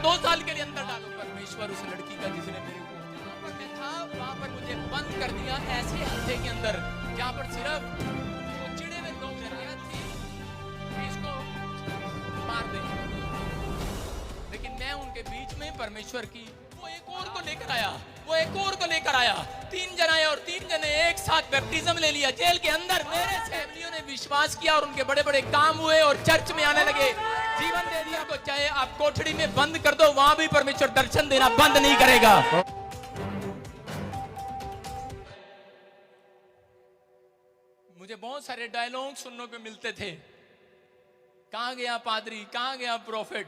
2 साल के लिए अंदर डालो। परमेश्वर उस लड़की का जिसने मेरे को जहाँ पर मैं था वहां पर मुझे बंद कर दिया ऐसे हफ्ते के अंदर जहाँ पर सिर्फ जो चिड़े हुए लोग रहते थे इसको मार दे, लेकिन मैं उनके बीच में परमेश्वर की वो एक और को लेकर आया 3 जन आए और 3 जने एक साथ बैप्टिज्म ले लिया जेल के अंदर। मेरे फैमिलियों ने विश्वास किया और उनके बड़े बड़े काम हुए और चर्च में आने लगे, जीवन दे दिया। को चाहे आप कोठड़ी में बंद कर दो, वहां भी परमेश्वर दर्शन देना बंद नहीं करेगा। मुझे बहुत सारे डायलॉग सुनने को मिलते थे, कहां गया पादरी, कहां गया प्रोफेट।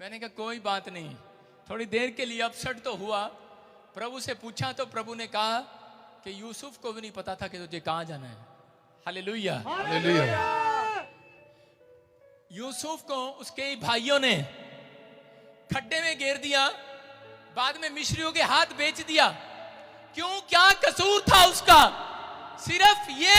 मैंने कहा कोई बात नहीं, थोड़ी देर के लिए अपसेट तो हुआ। प्रभु से पूछा तो प्रभु ने कहा कि यूसुफ को भी नहीं पता था कि तुझे कहां जाना है। Hallelujah, hallelujah. यूसुफ को उसके भाइयों ने खड्डे में घेर दिया, बाद में मिस्रियों के हाथ बेच दिया। क्यों, क्या कसूर था उसका? सिर्फ ये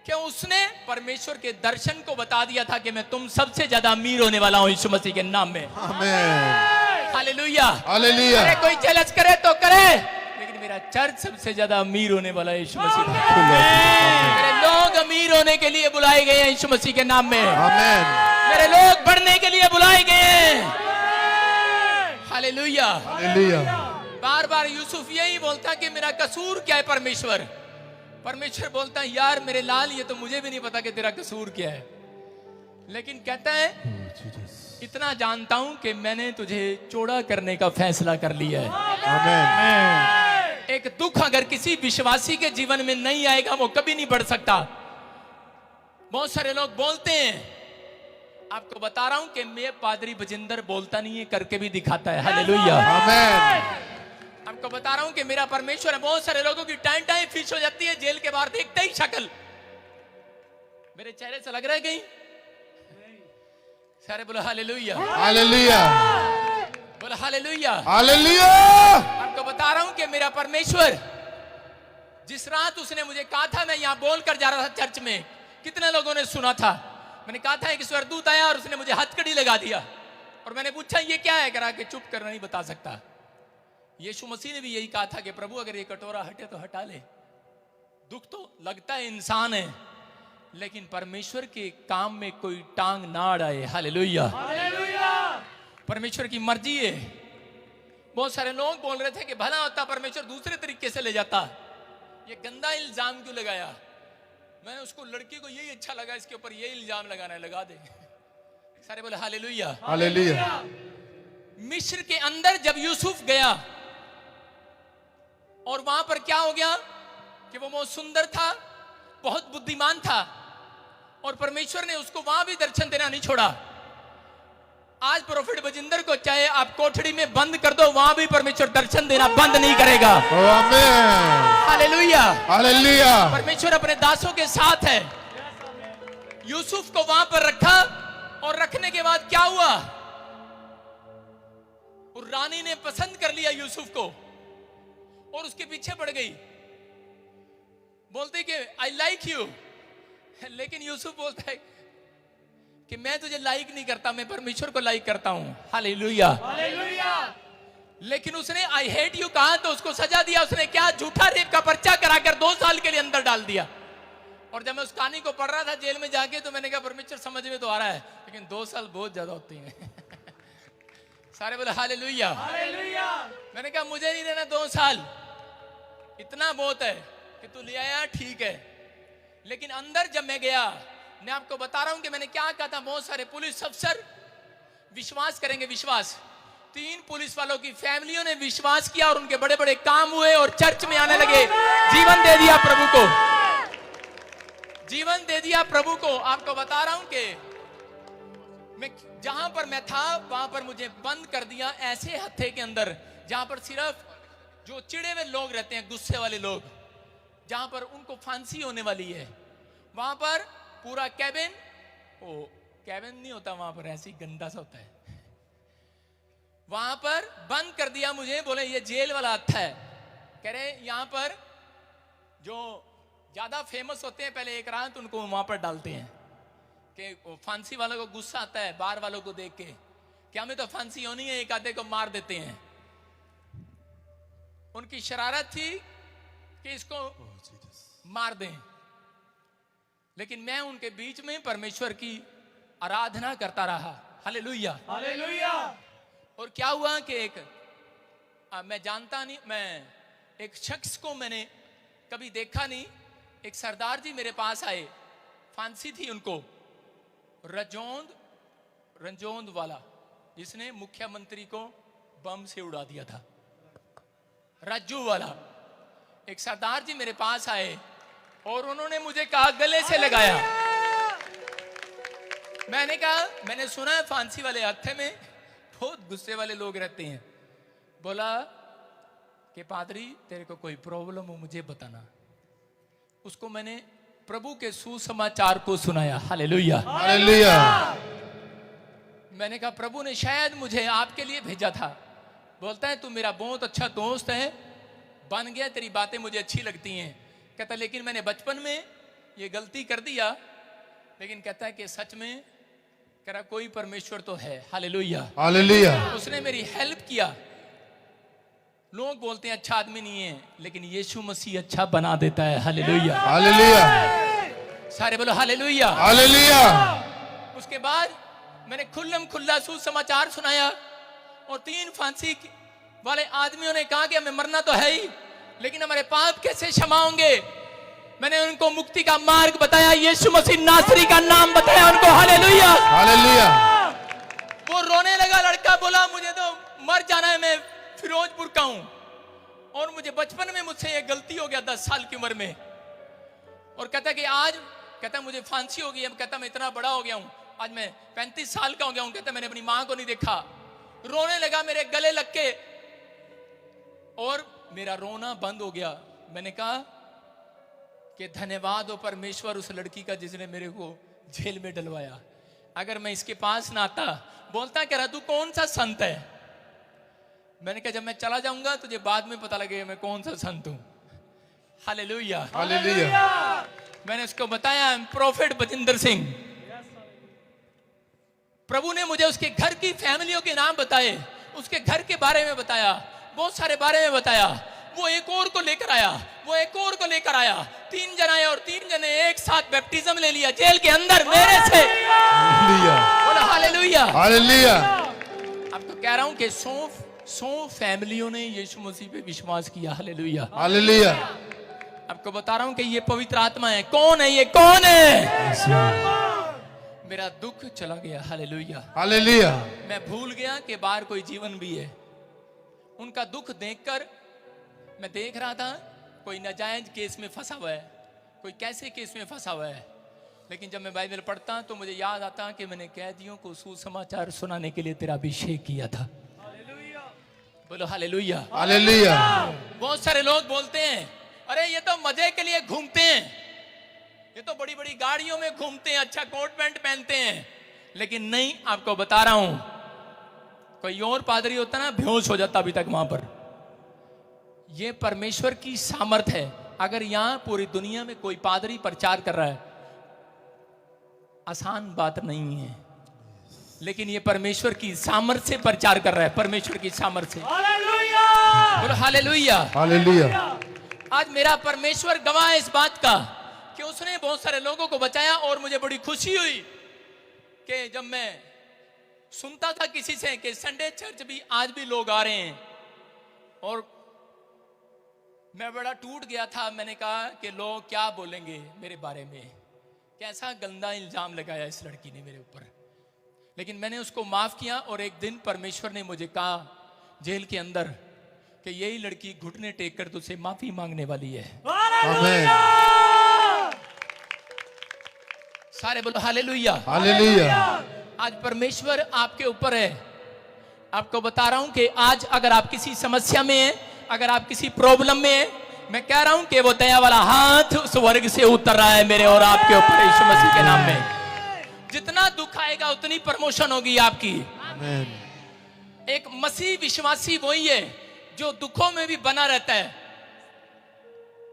कि उसने परमेश्वर के दर्शन को बता दिया था कि मैं तुम सबसे ज्यादा अमीर होने वाला हूं यीशु मसीह के नाम में। आमीन। Hallelujah, hallelujah. अरे कोई जलस करे तो करे, लेकिन मेरा चर्च सबसे ज्यादा अमीर होने वाला है यीशु मसीह के नाम में। मेरे लोग अमीर होने के लिए बुलाए गए हैं यीशु मसीह के नाम में। आमीन। मेरे लोग बढ़ने के लिए बुलाए गए हैं। Hallelujah, hallelujah. बार बार यूसुफ यही बोलता कि मेरा कसूर क्या है परमेश्वर। परमेश्वर बोलता है यार मेरे लाल, ये तो मुझे भी नहीं पता कि तेरा कसूर क्या है, लेकिन कहता है इतना जानता हूं कि मैंने तुझे चौड़ा करने का फैसला कर लिया है। आमीन। एक दुख अगर किसी विश्वासी के जीवन में नहीं आएगा वो कभी नहीं बढ़ सकता। बहुत सारे लोग बोलते हैं, आपको बता रहा हूं कि मैं पादरी बजिंदर बोलता नहीं है, करके भी दिखाता है। हालेलुया, आमीन। आपको बता रहा हूं कि मेरा परमेश्वर है। बहुत सारे लोगों की टाइम टाइम फिश हो जाती है जेल के बाहर देखते ही शक्ल। मेरे चेहरे से लग रहा है कहीं? सारे बोलो हालेलुया, हालेलुया। बोलो हालेलुया। हालेलुया। आपको बता रहा हूं कि मेरा परमेश्वर, जिस रात उसने मुझे कहा था, मैं यहां बोलकर जा रहा था चर्च में, कितने लोगों ने सुना था। मैंने कहा था कि स्वर्गदूत आया और उसने मुझे हथकड़ी लगा दिया और मैंने पूछा ये क्या है, करा के चुप करना नहीं बता सकता। यीशु मसीह ने भी यही कहा था कि प्रभु अगर ये कटोरा हटे तो हटा ले। दुख तो लगता है, इंसान है, लेकिन परमेश्वर के काम में कोई टांग ना अड़ाए। हालेलुया, परमेश्वर की मर्जी है। बहुत सारे लोग बोल रहे थे कि भला होता परमेश्वर दूसरे तरीके से ले जाता, ये गंदा इल्जाम क्यों लगाया। मैं उसको लड़की को यही अच्छा लगा, इसके ऊपर यही इल्जाम लगाना है, लगा दे। सारे बोले हालेलुया, हालेलुया। मिस्र के अंदर जब यूसुफ गया और वहां पर क्या हो गया कि वो बहुत सुंदर था, बहुत बुद्धिमान था और परमेश्वर ने उसको वहां भी दर्शन देना नहीं छोड़ा। आज प्रोफेट बजिंदर को चाहे आप कोठड़ी में बंद कर दो, वहां भी परमेश्वर दर्शन देना बंद नहीं करेगा। आमीन। Hallelujah, hallelujah. परमेश्वर अपने दासों के साथ है। यूसुफ को वहां पर रखा और रखने के बाद क्या हुआ, और रानी ने पसंद कर लिया यूसुफ को और उसके पीछे पड़ गई, बोलते कि आई लाइक यू, लेकिन यूसुफ बोलता है कि मैं तुझे लाइक नहीं करता, मैं परमेश्वर को लाइक करता हूं। Hallelujah, hallelujah. लेकिन उसने आई हेट यू कहा तो उसको सजा दिया। उसने क्या, झूठा रेप का पर्चा कराकर 2 साल के लिए अंदर डाल दिया। और जब मैं उस कहानी को पढ़ रहा था जेल में जाके, तो मैंने कहा परमेश्वर समझ में तो आ रहा है, लेकिन 2 साल बहुत ज्यादा होती हैं। सारे बोले हालेलुया, हालेलुया। मैंने कहा मुझे नहीं देना 2 साल, इतना बहुत है कि तू ले आया, ठीक है। लेकिन अंदर जब मैं गया, मैं आपको बता रहा हूं कि मैंने क्या कहा था, बहुत सारे पुलिस अफसर विश्वास करेंगे, विश्वास। 3 पुलिस वालों की फैमिलियों ने विश्वास किया और उनके बड़े बड़े काम हुए और चर्च में आने लगे, जीवन दे दिया प्रभु को, जीवन दे दिया प्रभु को। आपको बता रहा हूं कि मैं जहां पर मैं था वहां पर मुझे बंद कर दिया ऐसे हत्थे के अंदर, जहां पर सिर्फ जो चिड़े हुए लोग रहते हैं, गुस्से वाले लोग, जहां पर उनको फांसी होने वाली है, वहां पर पूरा कैबिन, ओ कैबिन नहीं होता वहां पर, ऐसी गंदा सा होता है, वहां पर बंद कर दिया मुझे। बोले ये जेल वाला हत्था है। कह रहे यहां पर जो ज्यादा फेमस होते हैं पहले एक रात उनको वहां पर डालते हैं कि फांसी वालों को गुस्सा आता है बाहर वालों को देख के, क्या हमें तो फांसी होनी है, एक आधे को मार देते हैं। उनकी शरारत थी कि इसको मार दें, लेकिन मैं उनके बीच में परमेश्वर की आराधना करता रहा। Hallelujah, hallelujah. और क्या हुआ कि मैं जानता नहीं, मैं एक शख्स को मैंने कभी देखा नहीं, एक सरदार जी मेरे पास आए, फांसी थी उनको, रंजोंद वाला, जिसने मुख्यमंत्री को बम से उड़ा दिया था, रज्जू वाला। एक सरदार जी मेरे पास आए और उन्होंने मुझे कहा, गले से लगाया। मैंने कहा, मैंने सुना है फांसी वाले हत्थे में बहुत गुस्से वाले लोग रहते हैं। बोला कि पादरी तेरे को कोई प्रॉब्लम हो मुझे बताना। उसको मैंने प्रभु के सुसमाचार को सुनाया। Hallelujah, hallelujah. मैंने कहा प्रभु ने शायद मुझे आपके लिए भेजा था। बोलता है तू मेरा बहुत अच्छा दोस्त है, बन गया, तेरी बातें मुझे अच्छी लगती हैं। कहता लेकिन मैंने बचपन में ये गलती कर दिया, लेकिन कहता है कि सच में कह रहा कोई परमेश्वर तो है। Hallelujah, hallelujah. उसने मेरी हेल्प किया। लोग बोलते हैं अच्छा आदमी नहीं है, लेकिन यीशु मसीह अच्छा बना देता है। Hallelujah, hallelujah. सारे बोलो हालेलुया, हालेलुया। उसके बाद मैंने खुल्लम खुल्ला सुसमाचार सुनाया और 3 फांसी वाले आदमियों ने कहा कि हमें मरना तो है ही, लेकिन हमारे पाप कैसे क्षमा होंगे। मैंने उनको मुक्ति का मार्ग बताया, यीशु मसीह नासरी का नाम बताया उनको। Hallelujah, hallelujah. वो रोने लगा। लड़का बोला मुझे तो मर जाना है, मैं फिरोजपुर का हूं और मुझे बचपन में मुझसे ये गलती हो गया 10 साल की उम्र में। और कहता कि आज, कहता मुझे फांसी हो गई। अब कहता मैं इतना बड़ा हो गया हूं, आज मैं 35 साल का हो गया हूं। कहता मैंने अपनी मां को नहीं देखा। रोने लगा मेरे गले लग के और मेरा रोना बंद हो गया। मैंने कहा कि धन्यवाद हो परमेश्वर उस लड़की का जिसने मेरे को जेल में डलवाया। अगर मैं इसके पास ना आता, बोलता कह रहा तू कौन सा संत है। मैंने कहा जब मैं चला जाऊंगा तुझे बाद में पता लगेगा मैं कौन सा संत हूं। Hallelujah, hallelujah. मैंने उसको बताया प्रोफेट बजिंदर सिंह। प्रभु ने मुझे उसके घर की फैमिलियों के नाम बताए, उसके घर के बारे में बताया, बहुत सारे बारे में बताया। वो एक और को लेकर आया, वो एक और को लेकर आया, 3 जन आए और 3 जने एक साथ बैप्टिज्म ले लिया जेल के अंदर मेरे से। हालेलुया, बोलो हालेलुया। हालेलुया। अब तो कह रहा हूं कि 100 फैमिलियों ने यीशु मसीह पे विश्वास किया। Hallelujah, hallelujah. आपको बता रहा हूं कि ये पवित्र आत्मा है। कौन है ये? कौन है? मेरा दुख चला गया। Hallelujah, hallelujah. मैं भूल गया कि बाहर कोई जीवन भी है। उनका दुख देखकर मैं देख रहा था कोई नाजायज केस में फंसा हुआ है, कोई कैसे केस में फंसा हुआ है। लेकिन जब मैं बाइबल पढ़ता तो मुझे याद आता कि मैंने कैदियों को सुसमाचार सुनाने के लिए तेरा अभिषेक किया था। बोलो हालेलुया, हालेलुया। बहुत सारे लोग बोलते हैं अरे ये तो मजे के लिए घूमते हैं, ये तो बड़ी बड़ी गाड़ियों में घूमते हैं, अच्छा कोट पैंट पहनते हैं। लेकिन नहीं, आपको बता रहा हूं, कोई और पादरी होता ना बेहोश हो जाता अभी तक वहां पर। ये परमेश्वर की सामर्थ है। अगर यहां पूरी दुनिया में कोई पादरी प्रचार कर रहा है, आसान बात नहीं है, लेकिन ये परमेश्वर की सामर्थ से प्रचार कर रहा है, परमेश्वर की सामर्थ से। हालेलुया, बोलो हालेलुया। हालेलुया। आज मेरा परमेश्वर गवाह है इस बात का कि उसने बहुत सारे लोगों को बचाया। और मुझे बड़ी खुशी हुई कि जब मैं सुनता था किसी से कि संडे चर्च भी आज भी लोग आ रहे हैं, और मैं बड़ा टूट गया था। मैंने कहा कि लोग क्या बोलेंगे मेरे बारे में, कैसा गंदा इल्जाम लगाया इस लड़की ने मेरे ऊपर। लेकिन मैंने उसको माफ किया और एक दिन परमेश्वर ने मुझे कहा जेल के अंदर कि यही लड़की घुटने टेक कर तुझसे माफी मांगने वाली है। आमीन। सारे बोलो हालेलुया। हालेलुया। आज परमेश्वर आपके ऊपर है। आपको बता रहा हूं कि आज अगर आप किसी समस्या में हैं, अगर आप किसी प्रॉब्लम में हैं, मैं कह रहा हूं कि वो दया वाला हाथ स्वर्ग से उतर रहा है मेरे और आपके ऊपर यीशु मसीह के नाम में। जितना दुख आएगा उतनी प्रमोशन होगी आपकी। आमीन। एक मसीह विश्वासी वही है जो दुखों में भी बना रहता है।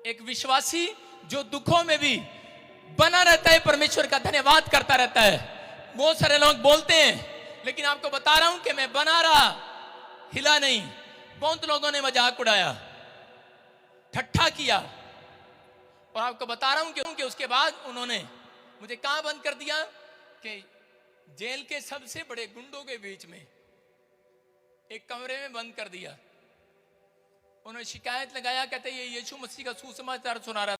एक विश्वासी जो दुखों में भी बना रहता है, परमेश्वर का धन्यवाद करता रहता है। बहुत सारे लोग बोलते हैं लेकिन आपको बता रहा हूं कि मैं बना रहा, हिला नहीं। बहुत लोगों ने मजाक उड़ाया, ठट्ठा किया, और आपको बता रहा हूं कि उसके बाद उन्होंने मुझे कहां बंद कर दिया कि जेल के सबसे बड़े गुंडों के बीच में एक कमरे में बंद कर दिया। उन्होंने शिकायत लगाया, कहते ये यीशु मसीह का सुसमाचार सुना रहा